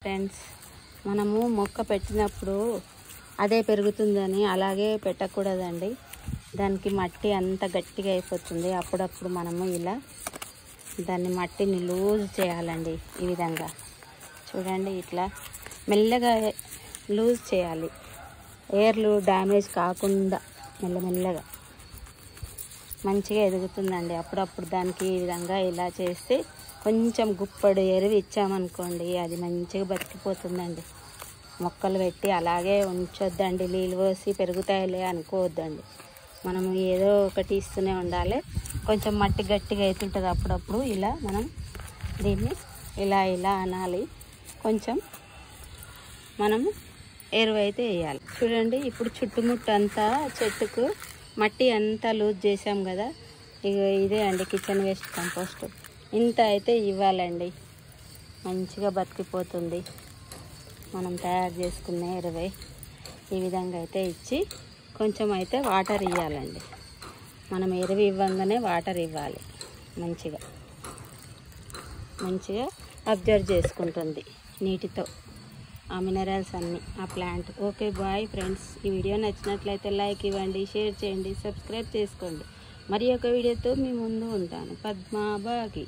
Friends, మనము మొక్క పెట్టినప్పుడు అదే పెరుగుతుందని అలాగే పెట్టకూడదండి. దానికి మట్టి అంత గట్టిగా అయిపోతుంది. అప్పుడప్పుడు మనము ఇలా దాన్ని మట్టిని లూజ్ చేయాలండి. ఈ విధంగా చూడండి, ఇట్లా మెల్లగా లూజ్ చేయాలి. ఎయిర్లు డ్యామేజ్ కాకుండా మెల్లమెల్లగా మంచిగా ఎదుగుతుందండి. అప్పుడప్పుడు దానికి ఈ విధంగా ఇలా చేస్తే కొంచెం గుప్పడు ఎరువు ఇచ్చామనుకోండి, అది మంచిగా బతికిపోతుందండి. మొక్కలు పెట్టి అలాగే ఉంచొద్దండి. నీళ్ళు పోసి పెరుగుతాయిలే అనుకోవద్దండి. మనము ఏదో ఒకటి ఇస్తూనే ఉండాలి. కొంచెం మట్టి గట్టిగా అవుతుంటుంది. అప్పుడప్పుడు ఇలా మనం దీన్ని ఇలా ఇలా అనాలి. కొంచెం మనము ఎరువు అయితే వేయాలి. చూడండి, ఇప్పుడు చుట్టుముట్టు అంతా చెట్టుకు మట్టి అంతా లూజ్ చేసాం కదా. ఇదే అండి కిచెన్ వేస్ట్ కంపోస్ట్. ఇంత అయితే ఇవ్వాలండి. మంచిగా బతికిపోతుంది. మనం తయారు చేసుకునే ఎరువే ఈ విధంగా అయితే ఇచ్చి కొంచెం అయితే వాటర్ ఇవ్వాలండి. మనం ఎరువు ఇవ్వగానే వాటర్ ఇవ్వాలి. మంచిగా అబ్జర్వ్ చేసుకుంటుంది నీటితో ఆ మినరల్స్ అన్నీ ఆ ప్లాంట్. Okay, bye friends. ఈ వీడియో నచ్చినట్లయితే లైక్ ఇవ్వండి, షేర్ చేయండి, సబ్స్క్రైబ్ చేసుకోండి. మరి ఒక వీడియోతో మీ ముందు ఉంటాను. పద్మాబాగి.